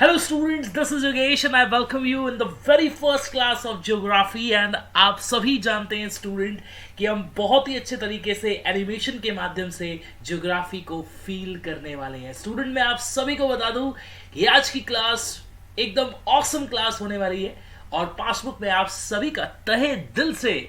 Hello students, this is Yogesh and I welcome you in the very first class of Geography and आप सभी जानते हैं student कि हम बहुत ही अच्छे तरीके से एनिमेशन के माध्यम से ज्योग्राफी को फील करने वाले हैं। स्टूडेंट मैं आप सभी को बता दूं कि आज की क्लास एकदम ऑसम क्लास होने वाली है और पासबुक में आप सभी का तहे दिल से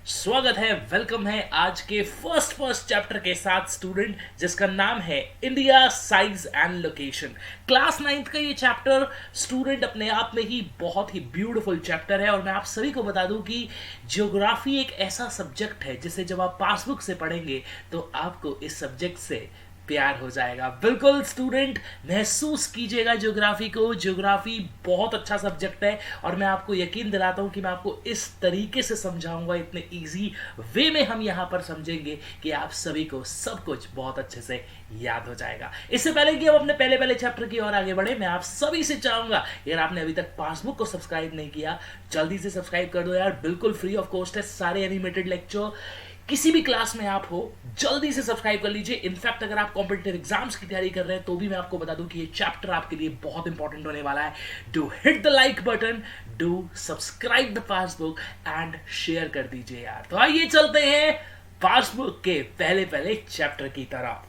स्वागत है, वेलकम है आज के फर्स्ट चैप्टर के साथ स्टूडेंट, जिसका नाम है India size and location. Class 9th का ये चैप्टर स्टूडेंट अपने आप में ही बहुत ही ब्यूटीफुल चैप्टर है और मैं आप सभी को बता दूं कि ज्योग्राफी एक ऐसा सब्जेक्ट है जिसे जब आप पासबुक से पढ़ेंगे तो आपको इस सब्जेक्ट से प्यार हो जाएगा। बिल्कुल स्टूडेंट, महसूस कीजिएगा ज्योग्राफी को। ज्योग्राफी बहुत अच्छा सब्जेक्ट है और मैं आपको यकीन दिलाता हूं कि मैं आपको इस तरीके से समझाऊंगा, इतने इजी वे में हम यहां पर समझेंगे कि आप सभी को सब कुछ बहुत अच्छे से याद हो जाएगा। इससे पहले कि हम अपने पहले चैप्टर की ओर आगे बढ़े, मैं आप सभी से चाहूंगा यार, आपने अभी तक पासबुक को सब्सक्राइब नहीं किया, जल्दी से सब्सक्राइब कर दो यार। बिल्कुल फ्री ऑफ कॉस्ट है, सारे एनिमेटेड लेक्चर किसी भी क्लास में आप हो जल्दी से सब्सक्राइब कर लीजिए। इनफैक्ट अगर आप कॉम्पिटिटिव एग्जाम्स की तैयारी कर रहे हैं तो भी मैं आपको बता दूं कि ये चैप्टर आपके लिए बहुत इंपॉर्टेंट होने वाला है। Do hit the like button, do subscribe the passbook and share कर दीजिए यार। तो आइए चलते हैं पासबुक के पहले चैप्टर की तरफ।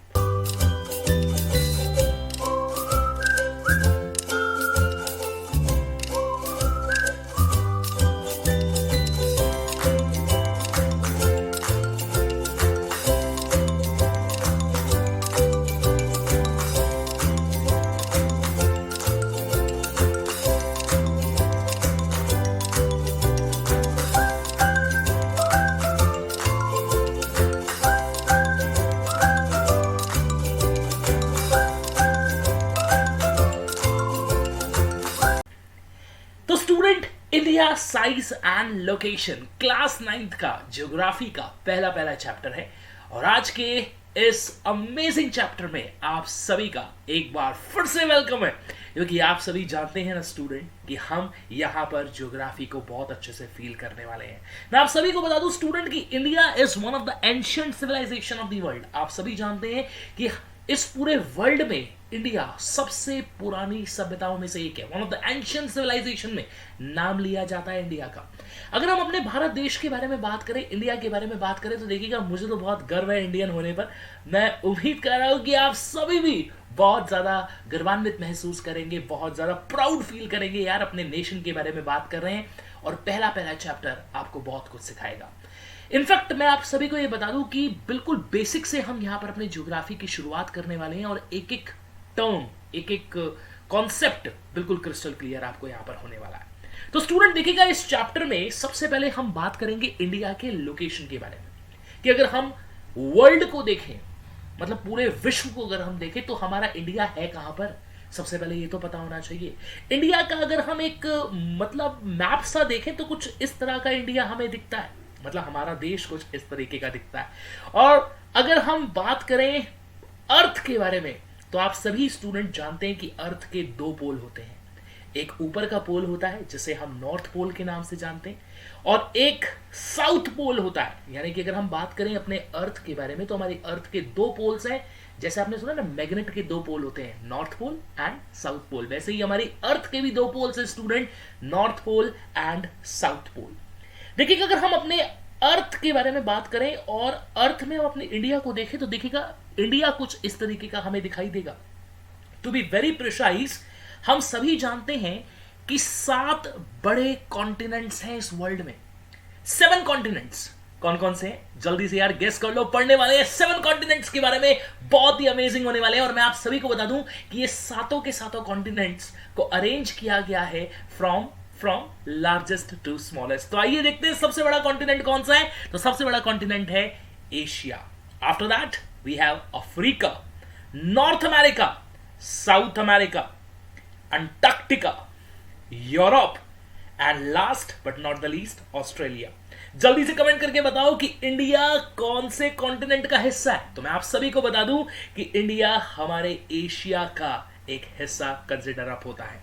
India size and location class 9th का ज्योग्राफी का पहला चैप्टर है और आज के इस अमेजिंग चैप्टर में आप सभी का एक बार फिर से वेलकम है, क्योंकि आप सभी जानते हैं ना स्टूडेंट कि हम यहाँ पर ज्योग्राफी को बहुत अच्छे से फील करने वाले हैं। मैं आप सभी को बता दूं स्टूडेंट कि India is one of the ancient civilization of the world. आप सभी जानते हैं कि इस पूरे वर्ल्ड में इंडिया सबसे पुरानी सभ्यताओं में से एक है। One of the ancient civilization में नाम लिया जाता है इंडिया का। अगर हम अपने भारत देश के बारे में बात करें, इंडिया के बारे में बात करें, तो देखिएगा मुझे तो बहुत गर्व है इंडियन होने पर। मैं उम्मीद कर रहा हूं कि आप सभी भी बहुत ज्यादा गर्वान्वित महसूस करेंगे, बहुत ज्यादा प्राउड फील करेंगे यार, अपने नेशन के बारे में बात कर रहे हैं और पहला चैप्टर आपको बहुत कुछ सिखाएगा। इनफैक्ट मैं आप सभी को यह बता दूं कि बिल्कुल बेसिक से हम यहां पर अपने ज्योग्राफी की शुरुआत करने वाले हैं और एक टर्म, एक कॉन्सेप्ट बिल्कुल क्रिस्टल क्लियर आपको यहां पर होने वाला है। तो स्टूडेंट देखिएगा, इस चैप्टर में सबसे पहले हम बात करेंगे इंडिया के लोकेशन के बारे में कि अगर हम वर्ल्ड को देखें, मतलब पूरे विश्व को अगर हम देखें तो हमारा इंडिया है कहां पर। सबसे पहले ये तो पता होना चाहिए इंडिया का। अगर हम एक मतलब मैप सा देखें तो कुछ इस तरह का इंडिया हमें दिखता है, मतलब हमारा देश कुछ इस तरीके का दिखता है। और अगर हम बात करें अर्थ के बारे में तो आप सभी स्टूडेंट जानते हैं कि अर्थ के दो पोल होते हैं। एक ऊपर का पोल होता है जिसे हम नॉर्थ पोल के नाम से जानते हैं और एक साउथ पोल होता है। यानी कि अगर हम बात करें अपने अर्थ के बारे में तो हमारी अर्थ के दो पोल्स हैं। जैसे आपने सुना ना, मैग्नेट के दो पोल होते हैं, north pole and south pole, वैसे ही हमारी अर्थ के भी दो पोल्स हैं student, north pole and south pole. देखिए अगर हम अपने अर्थ के बारे में बात करें और अर्थ में हम अपने इंडिया को देखें तो देखिएगा इंडिया कुछ इस तरीके का हमें दिखाई देगा। टू बी वेरी प्रिसाइज, हम सभी जानते हैं कि 7 बड़े कॉन्टिनेंट्स हैं इस वर्ल्ड में। 7 कॉन्टिनेंट्स कौन कौन से हैं जल्दी से यार गेस कर लो, पढ़ने वाले हैं 7 कॉन्टिनेंट्स के बारे में, बहुत ही अमेजिंग होने वाले हैं। और मैं आप सभी को बता दूं कि ये सातों के सातों कॉन्टिनेंट्स को अरेंज किया गया है फ्रॉम लार्जेस्ट टू स्मॉलेस्ट। तो आइए देखते हैं सबसे बड़ा कॉन्टिनेंट कौन सा है। तो सबसे बड़ा कॉन्टिनेंट है Asia. After that we have Africa, North America, South America, Antarctica, Europe and last but not the least Australia. जल्दी से कमेंट करके बताओ कि इंडिया कौन से कॉन्टिनेंट का हिस्सा है। तो मैं आप सभी को बता दूं कि इंडिया हमारे एशिया का एक हिस्सा कंसिडर अप होता है।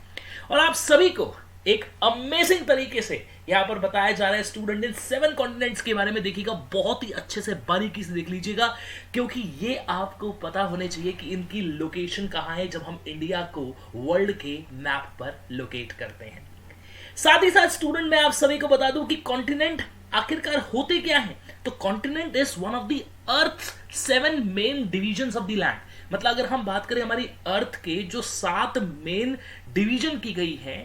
और आप सभी को एक अमेजिंग तरीके से यहां पर बताया जा रहा है स्टूडेंट इन 7 कॉन्टिनेंट्स के बारे में। देखिएगा, बहुत ही अच्छे से बारीकी से देख लीजिएगा, क्योंकि ये आपको पता होने चाहिए कि इनकी लोकेशन कहां है जब हम इंडिया को वर्ल्ड के मैप पर लोकेट करते हैं। साथ ही साथ स्टूडेंट मैं आप सभी को बता दूं कि कॉन्टिनेंट आखिरकार होते क्या हैं। तो continent is one of the earth 7 main divisions of the land. मतलब अगर हम बात करें हमारी अर्थ के जो 7 मेन डिवीजन की गई है,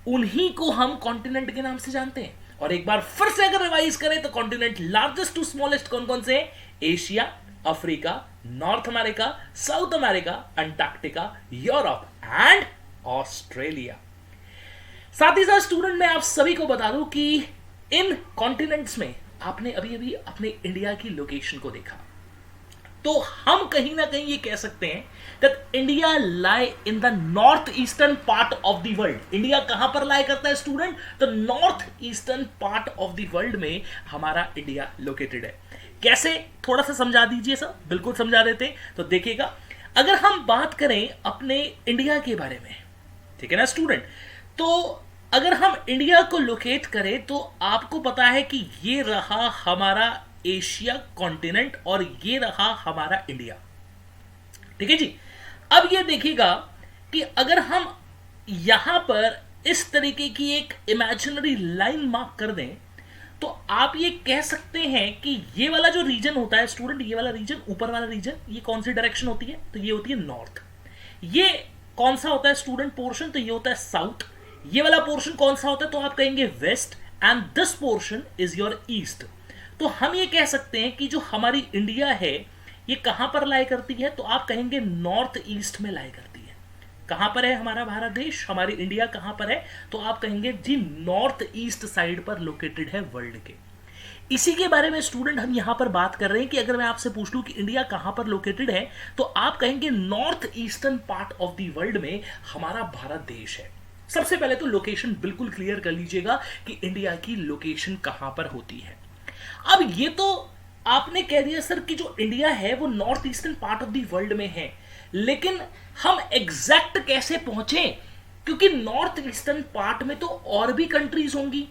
उन्हीं को हम कॉन्टिनेंट के नाम से जानते हैं। और एक बार फिर से अगर रिवाइज करें तो कॉन्टिनेंट लार्जेस्ट टू स्मॉलेस्ट कौन कौन से हैं? Asia, Africa, North America, South America, Antarctica, Europe and Australia. साथ ही साथ स्टूडेंट मैं आप सभी को बता दूं कि इन कॉन्टिनेंट्स में आपने अभी अभी अपने इंडिया की लोकेशन को देखा, तो हम कहीं ना कहीं ये कह सकते हैं that India lie in the north eastern part of the world. India कहां पर लाई करता है स्टूडेंट? तो north eastern part of the world में हमारा इंडिया लोकेटेड है। कैसे, थोड़ा सा समझा दीजिए सर। बिल्कुल समझा देते। तो देखिएगा, अगर हम बात करें अपने इंडिया के बारे में, ठीक है ना स्टूडेंट, तो अगर हम इंडिया को लोकेट करें तो आपको पता है कि ये रहा हमारा एशिया कॉन्टिनेंट और ये रहा हमारा इंडिया। ठीक है जी। अब ये देखिएगा कि अगर हम यहां पर इस तरीके की एक इमेजिनरी लाइन मार्क कर दें तो आप ये कह सकते हैं कि ये वाला जो रीजन होता है स्टूडेंट, ये वाला रीजन, ऊपर वाला रीजन, ये कौन सी डायरेक्शन होती है? तो ये होती है नॉर्थ। ये कौन सा होता है स्टूडेंट पोर्शन? तो ये होता है साउथ। ये वाला पोर्शन कौन सा होता है? तो आप कहेंगे west, and this portion is your east. तो हम ये कह सकते हैं कि जो हमारी इंडिया है ये कहां पर लाई करती है? तो आप कहेंगे नॉर्थ ईस्ट में लाई करती है। कहां पर है हमारा भारत देश, हमारी इंडिया कहां पर है? तो आप कहेंगे जी नॉर्थ ईस्ट साइड पर लोकेटेड है वर्ल्ड के। इसी के बारे में स्टूडेंट हम यहां पर बात कर रहे हैं कि अगर मैं आपसे पूछ लूं कि इंडिया कहां पर लोकेटेड है, तो आप कहेंगे north eastern part of the world में हमारा भारत देश है। सबसे पहले तो लोकेशन बिल्कुल क्लियर कर लीजिएगा कि इंडिया की लोकेशन कहां पर होती है। अब ये तो आपने कह दिया सर कि जो इंडिया है वो north eastern part of the world में है, लेकिन हम एग्जैक्ट कैसे पहुंचे? क्योंकि नॉर्थ ईस्टर्न पार्ट में तो और भी कंट्रीज होंगी,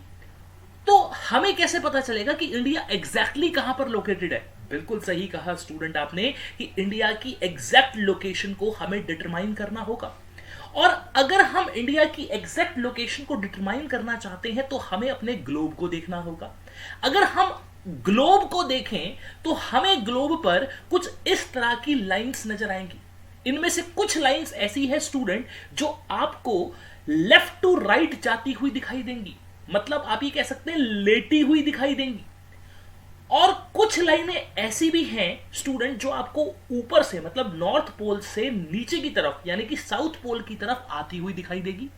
तो हमें कैसे पता चलेगा कि इंडिया एग्जैक्टली कहां पर लोकेटेड है? बिल्कुल सही कहा स्टूडेंट आपने कि इंडिया की एग्जैक्ट लोकेशन को हमें डिटरमाइन करना होगा। और अगर हम इंडिया की एग्जैक्ट लोकेशन को डिटरमाइन करना चाहते हैं तो हमें अपने ग्लोब को देखना होगा। अगर हम ग्लोब को देखें तो हमें ग्लोब पर कुछ इस तरह की लाइंस नजर आएंगी। इनमें से कुछ लाइंस ऐसी है स्टूडेंट जो आपको लेफ्ट टू राइट जाती हुई दिखाई देंगी, मतलब आप ये कह सकते हैं लेटी हुई दिखाई देंगी। और कुछ लाइनें ऐसी भी हैं स्टूडेंट जो आपको ऊपर से, मतलब नॉर्थ पोल से नीचे की तरफ यानी कि साउथ पोल की तरफ आती हुई दिखाई देगी।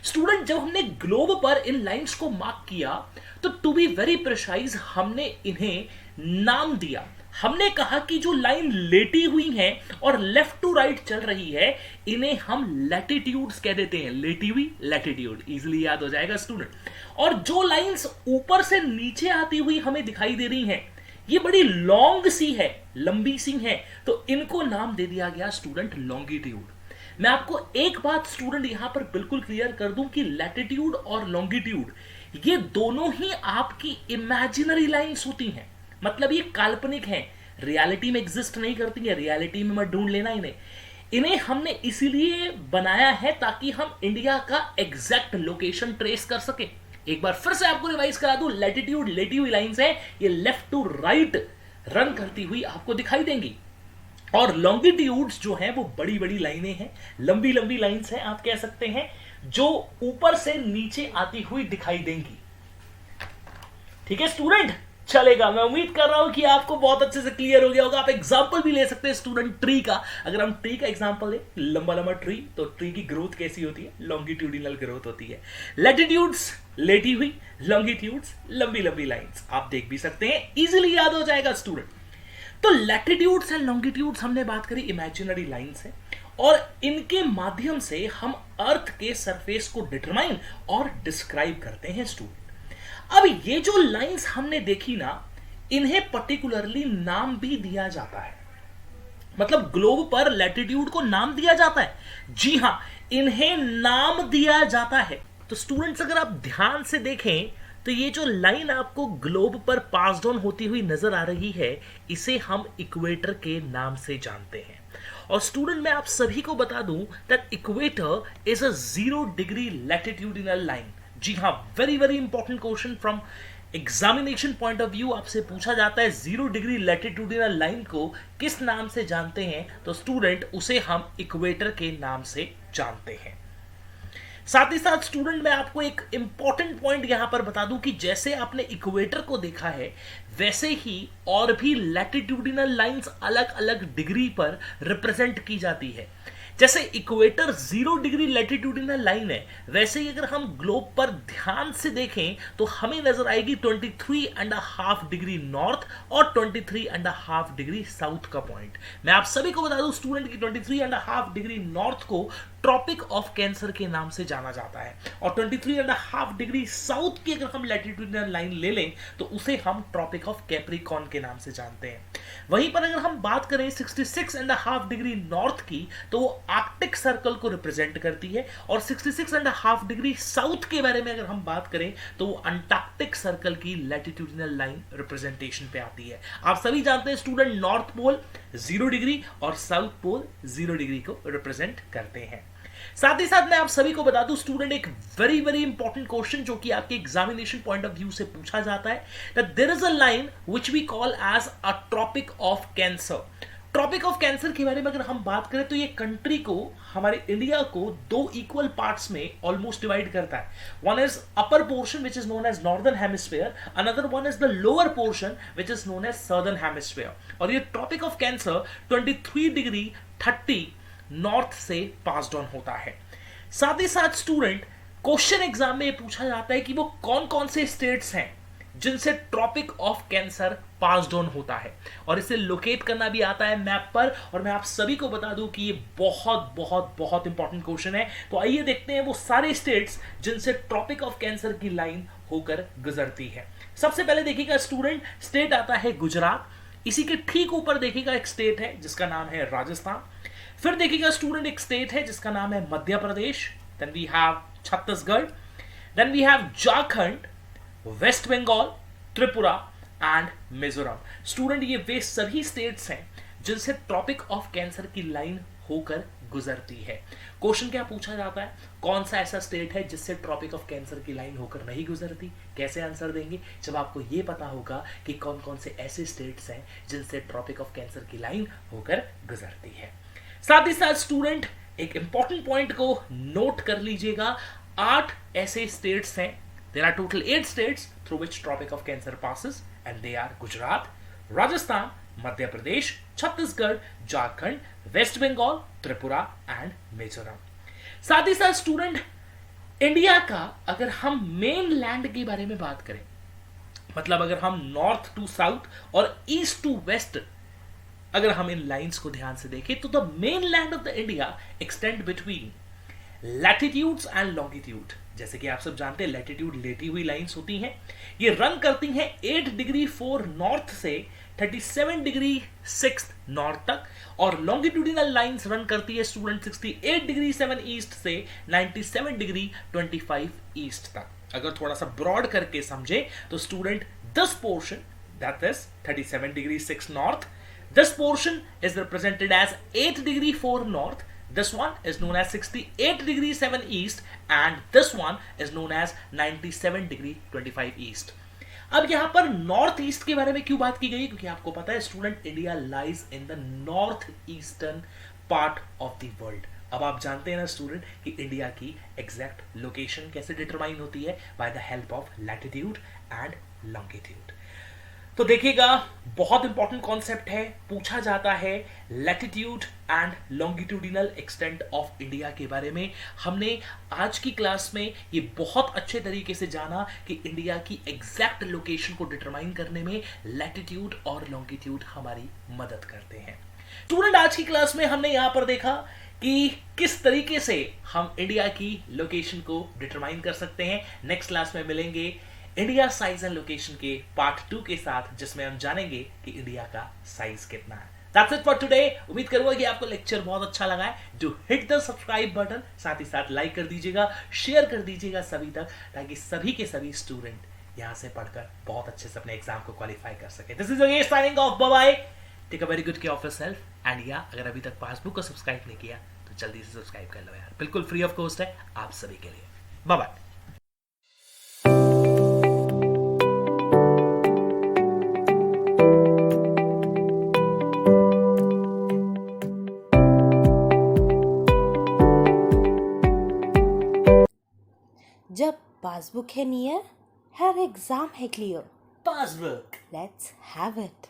स्टूडेंट जब हमने ग्लोब पर इन लाइंस को मार्क किया तो टू बी वेरी प्रिसाइज हमने इन्हें नाम दिया। हमने कहा कि जो लाइन लेटी हुई है और लेफ्ट टू राइट चल रही है, इन्हें हम लैटिट्यूड्स कह देते हैं। लेटी हुई लैटिट्यूड, इजीली याद हो जाएगा स्टूडेंट। और जो लाइंस ऊपर से नीचे आती हुई हमें दिखाई दे रही हैं, ये बड़ी लॉन्ग सी है, लंबी सी है, तो इनको नाम दे दिया गया स्टूडेंट लॉन्गिट्यूड। मैं आपको एक बात स्टूडेंट यहां पर बिल्कुल क्लियर कर दूं कि लैटिट्यूड और लॉन्गिट्यूड ये दोनों ही आपकी इमेजिनरी लाइंस होती हैं, मतलब ये काल्पनिक है, रियलिटी में एग्जिस्ट नहीं करती है। रियलिटी में मत ढूंढ लेना इन्हें हमने इसीलिए बनाया है ताकि हम इंडिया का एग्जैक्ट लोकेशन ट्रेस कर सके। एक बार फिर से आपको रिवाइज करा दूं, लैटिट्यूड लेटी हुई लाइंस है, ये लेफ्ट टू राइट रन करती हुई आपको दिखाई देंगी। और लॉन्गिट्यूड्स जो हैं वो बड़ी बड़ी लाइनें हैं, लंबी लंबी लाइंस हैं, आप कह सकते हैं, जो ऊपर से नीचे आती हुई दिखाई देंगी। ठीक है स्टूडेंट, चलेगा। मैं उम्मीद कर रहा हूं कि आपको बहुत अच्छे से क्लियर हो गया होगा। आप एग्जांपल भी ले सकते हैं स्टूडेंट ट्री का। अगर हम ट्री का एग्जांपल लें, लंबा लंबा ट्री, तो ट्री की ग्रोथ कैसी होती है? लॉन्गिट्यूडिनल ग्रोथ होती है। लैटिट्यूड्स लेटी हुई, लॉन्गिट्यूड्स लंबी लंबी लाइंस, आप देख भी सकते हैं, इजीली याद हो जाएगा स्टूडेंट। तो लैटिट्यूड्स एंड लॉन्गिट्यूड्स हमने बात करी, इमेजिनरी लाइंस है, और इनके माध्यम से हम अर्थ के सरफेस को डिटरमाइन और डिस्क्राइब करते हैं स्टूडेंट। अब ये जो लाइंस हमने देखी ना, इन्हें पर्टिकुलरली नाम भी दिया जाता है, मतलब ग्लोब पर लैटिट्यूड को नाम दिया जाता है। जी हां, इन्हें नाम दिया जाता है। तो स्टूडेंट्स अगर आप ध्यान से देखें तो ये जो लाइन आपको ग्लोब पर पास ऑन होती हुई नजर आ रही है, इसे हम इक्वेटर के नाम से जानते हैं। और स्टूडेंट मैं आप सभी को बता दूं that equator is a 0 degree latitudinal line. जी हाँ, very very important question from examination point of view आपसे पूछा जाता है 0 डिग्री लैटिट्यूडिनल लाइन को किस नाम से जानते हैं, तो स्टूडेंट उसे हम इक्वेटर के नाम से जानते हैं। साथ ही साथ स्टूडेंट मैं आपको एक इंपॉर्टेंट पॉइंट यहां पर बता दूं कि जैसे आपने इक्वेटर को देखा है, वैसे ही और भी लैटिट्यूडिनल लाइंस अलग अलग डिग्री पर रिप्रेजेंट की जाती है। जैसे इक्वेटर 0 डिग्री लैटिट्यूडिनल लाइन है, वैसे ही अगर हम ग्लोब पर ध्यान से देखें तो हमें नजर आएगी 23.5 डिग्री नॉर्थ और 23.5 डिग्री साउथ का पॉइंट। मैं आप सभी को बता दूं स्टूडेंट की 23.5 डिग्री नॉर्थ को ट्रॉपिक ऑफ कैंसर के नाम से जाना जाता है, और 23.5 डिग्री साउथ की अगर हम लैटिट्यूडिनल लाइन ले लें तो उसे हम ट्रॉपिक ऑफ कैप्रिकॉर्न के नाम से जानते हैं। वहीं पर अगर हम बात करें 66.5 डिग्री नॉर्थ की, तो वो आर्कटिक सर्कल को रिप्रेजेंट करती है, और 66.5 डिग्री साउथ के बारे में अगर हम बात करें तो वो अंटार्कटिक सर्कल की लैटिट्यूडिनल लाइन रिप्रेजेंटेशन पे आती है। आप सभी जानते हैं स्टूडेंट नॉर्थ पोल 0 डिग्री और साउथ पोल 0 डिग्री को रिप्रेजेंट करते हैं। साथ ही साथ मैं आप सभी को बता दूं स्टूडेंट एक वेरी वेरी इंपॉर्टेंट क्वेश्चन जो कि आपके एग्जामिनेशन पॉइंट ऑफ व्यू से पूछा जाता है, that there is a line which we call as a tropic of cancer. Tropic of cancer के बारे में अगर हम बात करें तो ये कंट्री को, हमारे इंडिया को, 2 इक्वल पार्ट्स में ऑलमोस्ट डिवाइड करता है। One is upper portion which is known as northern hemisphere, another one is the lower portion which is known as southern hemisphere. और ये tropic of cancer 23 degree 30 north से pass on होता है। साथ ही साथ स्टूडेंट क्वेश्चन एग्जाम में ये पूछा जाता है कि वो कौन कौन से स्टेट्स हैं जिनसे tropic of cancer pass on होता है, और इसे लोकेट करना भी आता है मैप पर। और मैं आप सभी को बता दूं कि ये बहुत बहुत बहुत इंपॉर्टेंट क्वेश्चन है। तो आइए देखते हैं वो सारे स्टेट्स जिनसे ट्रॉपिक ऑफ कैंसर की लाइन होकर गुजरती है। सबसे पहले देखिएगा स्टूडेंट, स्टेट आता है गुजरात। इसी के ठीक ऊपर देखिएगा एक स्टेट है जिसका नाम है राजस्थान। फिर देखिएगा स्टूडेंट एक स्टेट है जिसका नाम है Madhya Pradesh. Then we have Chhattisgarh, then we have Jharkhand, waste Bengal, Tripura and Mizoram. Student ये वे सभी स्टेट्स हैं जिनसे ट्रॉपिक ऑफ कैंसर की लाइन होकर गुजरती है। क्वेश्चन क्या पूछा जाता है, कौन सा ऐसा स्टेट है जिससे ट्रॉपिक ऑफ कैंसर की लाइन होकर नहीं गुजरती? कैसे आंसर देंगे जब आपको ये पता होगा कि कौन कौन से ऐसे स्टेट्स हैं जिनसे ट्रॉपिक ऑफ कैंसर की लाइन होकर गुजरती है। साथ ही साथ स्टूडेंट एक इंपॉर्टेंट पॉइंट को नोट कर लीजिएगा, 8 ऐसे स्टेट्स हैं। There are total 8 states through which tropic of cancer passes, and they are Gujarat, Rajasthan, Madhya Pradesh, Chhattisgarh, Jharkhand, waste Bengal, Tripura and Mizoram. साथ ही साथ स्टूडेंट इंडिया का अगर हम मेन लैंड के बारे में बात करें, मतलब अगर हम नॉर्थ टू साउथ और ईस्ट टू वेस्ट अगर हम इन लाइंस को ध्यान से देखें, तो the main land of the India extend between latitudes and longitude. जैसे कि आप सब जानते हैं लैटिट्यूड लेटी हुई लाइंस होती हैं, ये रन करती हैं 8 डिग्री 4 नॉर्थ से 37 डिग्री 6 नॉर्थ तक, और लॉन्गिट्यूडिनल लाइंस रन करती है स्टूडेंट 68 डिग्री 7 ईस्ट से 97 डिग्री 25 ईस्ट तक। अगर थोड़ा सा ब्रॉड करके समझे तो student this portion that is 37 degree 6 north, this portion is represented as 8 degree 4 north, this one is known as 68 degree 7 east, and this one is known as 97 degree 25 east. अब यहां पर नॉर्थ ईस्ट के बारे में क्यों बात की गई, क्योंकि आपको पता है student India lies in the north eastern part of the world. अब आप जानते हैं ना स्टूडेंट कि इंडिया की एग्जैक्ट लोकेशन कैसे डिटरमाइन होती है, by the help of latitude and longitude. तो देखिएगा बहुत इंपॉर्टेंट कॉन्सेप्ट है, पूछा जाता है latitude and longitudinal extent of India के बारे में। हमने आज की क्लास में ये बहुत अच्छे तरीके से जाना कि इंडिया की एग्जैक्ट लोकेशन को डिटरमाइन करने में लैटिट्यूड और लॉन्गिट्यूड हमारी मदद करते हैं। स्टूडेंट आज की क्लास में हमने यहां पर देखा कि किस तरीके से हम इंडिया की लोकेशन को डिटरमाइन कर सकते हैं। नेक्स्ट क्लास में मिलेंगे इंडिया साइज एंड लोकेशन के पार्ट 2 के साथ, जिसमें हम जानेंगे कि इंडिया का साइज कितना है। That's it for today. उम्मीद करूंगा कि आपको लेक्चर बहुत अच्छा लगा है। Do hit the subscribe button, साथ ही साथ लाइक कर दीजिएगा, शेयर कर दीजिएगा सभी तक, ताकि सभी के सभी स्टूडेंट यहां से पढ़कर बहुत अच्छे से अपने एग्जाम को क्वालिफाई कर सके। This is Yogesh signing off, bye bye, take a very good care of yourself and या अगर अभी तक पासबुक को सब्सक्राइब नहीं किया तो जल्दी से सब्सक्राइब कर लो यार, बिल्कुल फ्री ऑफ कॉस्ट है आप सभी के लिए। Bye bye. जब पासबुक है नियर, हर एग्जाम है clear. Passbook let's have it.